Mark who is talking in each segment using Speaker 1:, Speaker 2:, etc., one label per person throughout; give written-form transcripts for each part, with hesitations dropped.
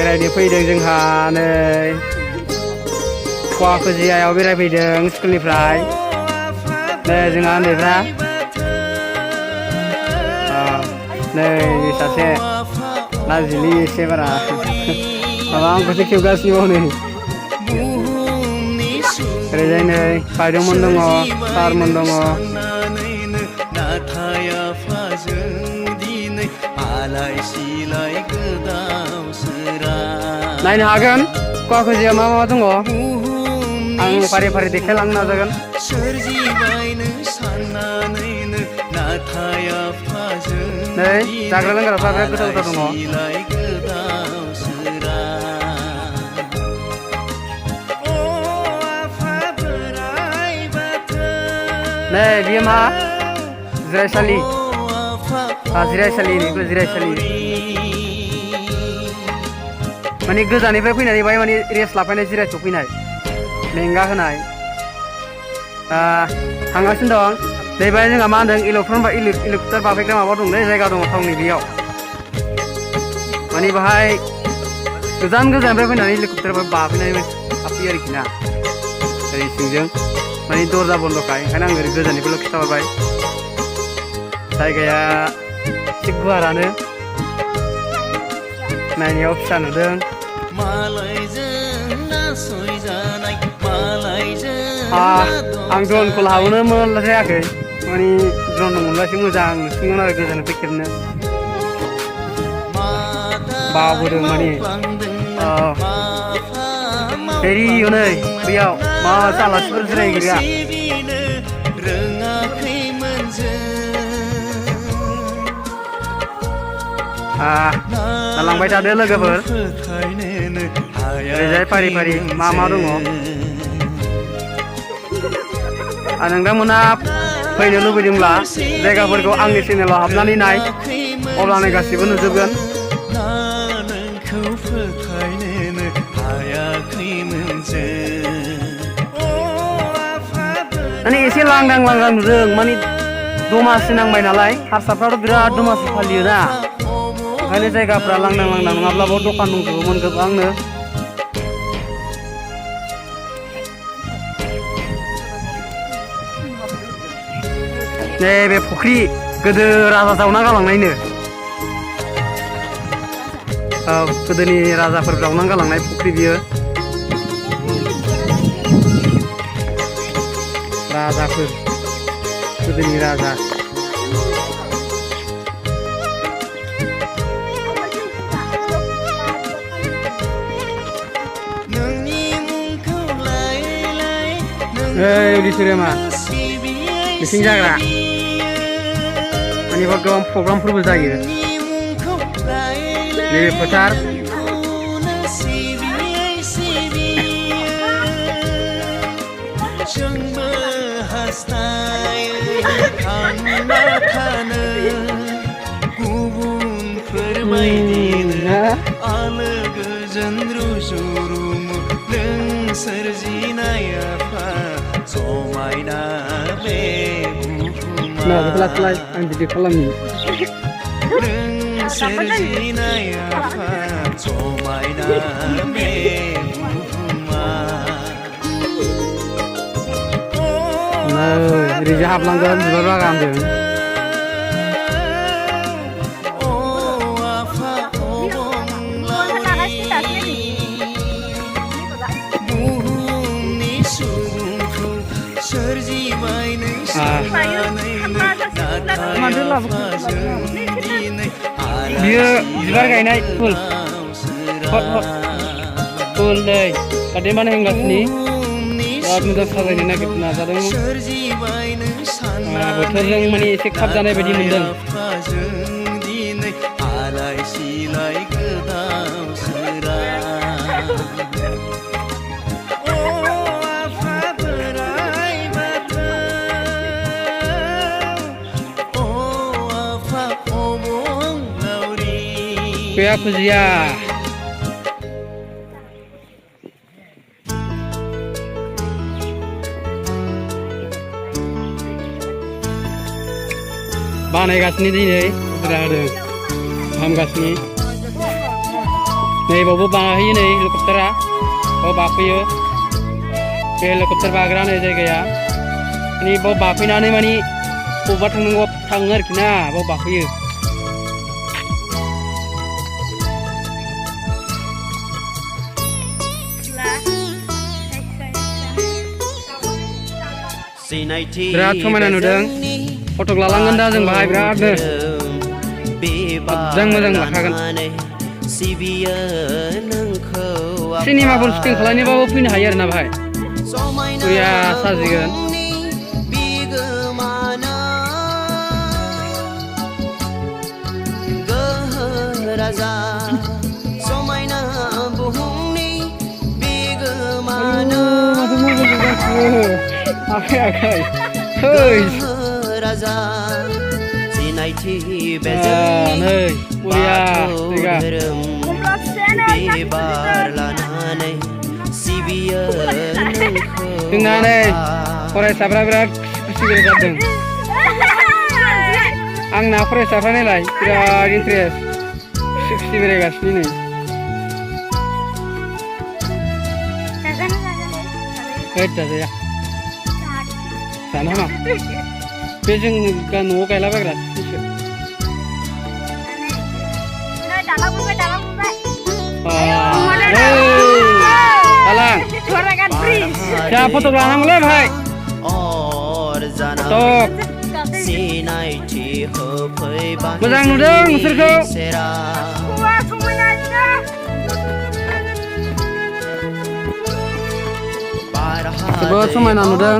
Speaker 1: बेरायनो फैदों जोंहा नै कुवाकुजियायाव बेरायफैदों स्कुलनिफ्राय नै जोंहा उन्दैफ्रा नै सासे लाजिलि एसे बारा माबा आंखौसो खेबगासिनो हनै ओरैजाय नै बायद'मोन दङ सारमोन दङ नायनो हागोन कुवाकुजियाव मा मा दङ आं फारि फारि देखायलांनो नाजागोन नै जाग्रा लोंग्राफ्रा बिराद गोथाव गोथाव दङ नै बियो मा जिरायसालि जिरायसालि माने गोजाननिफ्राय फैनानै बाहाय माने रेस्ट लाफैनाय जिरायथ'फैनाय मेंगा होनाय थांगासिनो दं नैबे जोंहा मा होनदों इलेक्ट्रन बाफैग्रा माबा दंलै जायगा दङ टाउननि बेयाव माने बाहाय गोजाननिफ्राय फैनानै हेलिकप्टार बाफैनानै हाबफैयो आरोखि ना ओरै सिंजों माने दरजा बन्द'खाय ओंखायनो आं ओरै गोजाननिफ्रायल' खिन्थाहरबाय जायगाया एसे गुवारानो नायनायाव फिसा नुदों आं ड्रनखौ लाबोनो मोनला जायाखै माने ड्रन मोनबा एसे मोजां नुसिनगोन आरो गोजाननिफ्राय खेबनो बावबोदों माने हेरि हनै बैयाव मा आलासिफोर जिरायहैग्रा लांबाय थादो लोगोफोर ओरैजाय फारि फारि मा दङ नोंथांमोना फैनो लुबैदोंब्ला जायगाफोरखौ आंनि चेनेलाव हाबनानै नाय अब्लानो गासिबो नुजोबगोन माने एसे लांदां नुदों माने दमासि नांबाय नालाय हारसाफ्राथ' बिराद दमासि फालियो ना ओंखायनो जायगाफ्रा लांदां नङाब्लाबो दखान दंजोबोमोन गोबांनो नैबे फुख्रि गोदो राजा जावना गालांनायनो गोदोनि राजाफोर जावना गालांनाय फुख्रि बियो राजाफोर गोदोनि राजा अडिट'रियामा मिटिं जाग्रा माने गोबां प्रग्रामफोरबो जायो नैबे फोथार लाय आं बिदि खालामनि ओरैजा हाबलांगोन बिबार बागानजों बियो बिबार गायनाय फुल नै दादै माने हेंगासिनि बिराद मोजां साजायनो नाजादों बोथोरजों माने एसे खाब जानाय बायदि मोनदों कुवाकुजिया बानायगासिनो दिनै हाजिरा होदों फाहामगासिनो Này bawa bahi nih helikopter ah, bawa bapi ya, helikopter bagra nih jadi ya. Ini bawa bapi nane mani, obat tangger kina bawa bapi ya. Berat समायना नुदों फटक लालांगोन दा जों बाहाय बिरादनो मोजां लाखागोन सिनेमाफोर शुटिं खालामनोबाबो फैनो हायो आरोना बाहाय बरिया साजिगोन Akai, hei, raja, sinai hei, mulia, tiga. Dengan nih, फरायसाफ्रा बिराद खुसि जादों। आंना फरायसाफ्रा नायलाय बिराद इन्ट्रेस्ट खुसि बेरायगासिनो नै। होद जाजाया। जानो हामा बे जों न'आव गायलाबायग्रा सिसो दालां जा फटक लानांगौलै भाई फटक मोजां नुदों नोंसोरखौ जोबोद समायना नुदों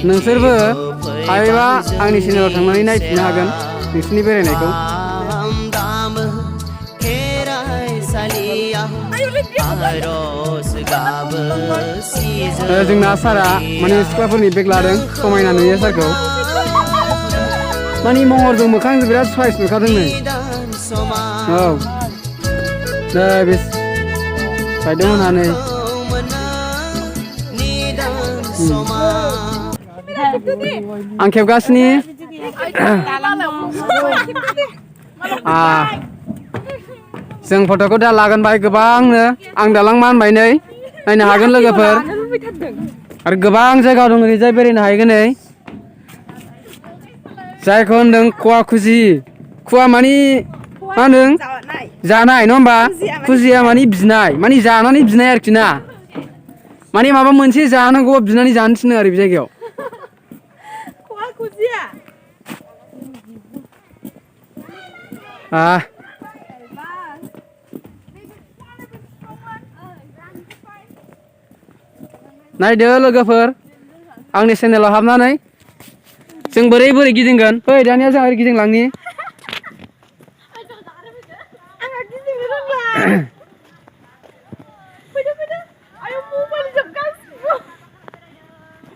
Speaker 1: नोंसोरबो हायोबा आंनि चेनेलाव थांनानै नायफिननो हागोन नोंसोरनि बेरायनायखौ जोंना सारा माने सिख्लाफोरनि बेग लादों समायना नुयो सारखौ माने महरजों मोखांजों बिराद साइज नुखादों नै औ नै बे साइडआव होनानै आं खेबगासिनो जों फट'खौ दा लागोन बाय गोबांनो आं दालां मानबाय नै नायनो हागोन लोगोफोर आरो गोबां जायगा दं ओरैजाय बेरायनो हागोन नै जायखौ होनदों खुवा खुजि खुवा मानि मा होनदों जानाय नङा होमबा खुजिया मानि बिनाय मानि जानानै बिनाय आरोखि ना माने माबा मोनसे जानांगौ बिनानै जानो थिनो आरो बे जायगायाव नायदो लोगोफोर आंनि चेनेलाव हाबनानै जों बोरै बोरै गिदिंगोन फै दानिया जों ओरै गिदिंलांनि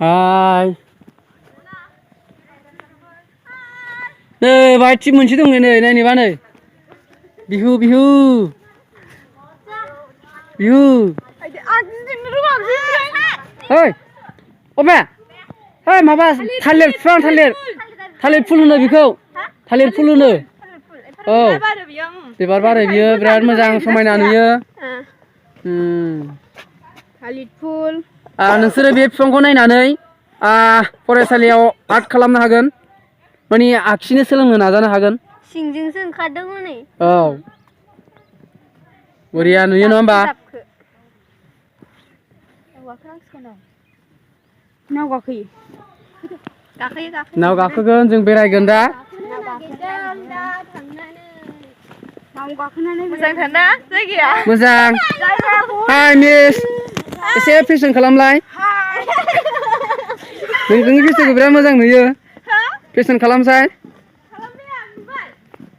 Speaker 1: हाय नै बाहाय टिम मोनसे दं नै नायनोबा नै बिहु बिहु बिहु ओइ अबे ओइ माबा थालिर बिफां थालिर फुल होनो बेखौ थालिर फुल होनो औ बिबार बारो बियो बिराद मोजां समायना नुयो
Speaker 2: थालिर फुल
Speaker 1: नोंसोरो बे बिफांखौ नायनानै फरायसालियाव आर्ट खालामनो हागोन माने आखिनो सोलोंनो नाजानो हागोन
Speaker 2: सिंजोंसो ओंखारदों हनै
Speaker 1: औ बरिया नुयो नङा होमबा
Speaker 2: नाव गाखोयो
Speaker 1: नाव गाखोगोन जों बेरायगोन दा
Speaker 2: नाव गाखोनानै मोजांथार ना जायगाया
Speaker 1: मोजां हाय मिस एसे फेसन खालामलाय नोंनि फेसनखौ बिराद मोजां नुयो फेसन खालामसाय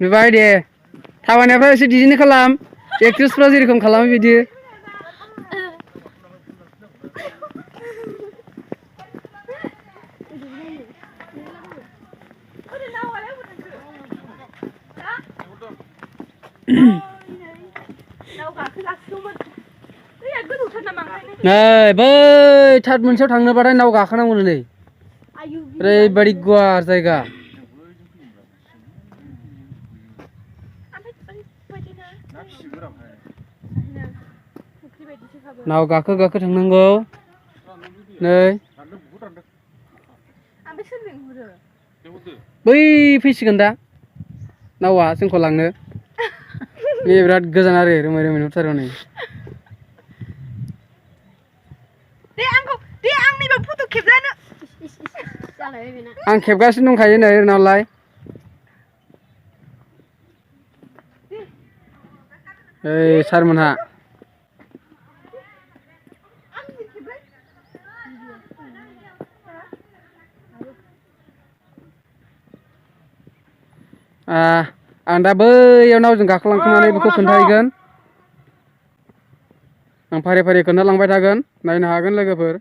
Speaker 1: नुबाय दे थाबायनायफ्रा एसे बिदिनो खालाम एक्ट्रिसफ्रा जेरेखम खालामो बिदि नै बै थाट मोनसेयाव थांनोबाथाय नाव गाखोनांगौ नै ओरैबायदि गुवार जायगा नाव गाखो गाखो थांनांगौ नै बै फैसिगोन दा नावा जोंखौ लांनो नै बिराद गोजान आरो रोमै रोमै नुथारो नै
Speaker 2: आंनिबो फट' खेबजानो
Speaker 1: आं खेबगासिनो दंखायो नै ओरैनावलाय ओइ सारमोनहा आं दा बैयाव नावजों गाखोलांखांनानै बेखौ खोन्थाहैगोन आं फारि फारि खोन्थालांबाय थागोन नायनो हागोन लोगोफोर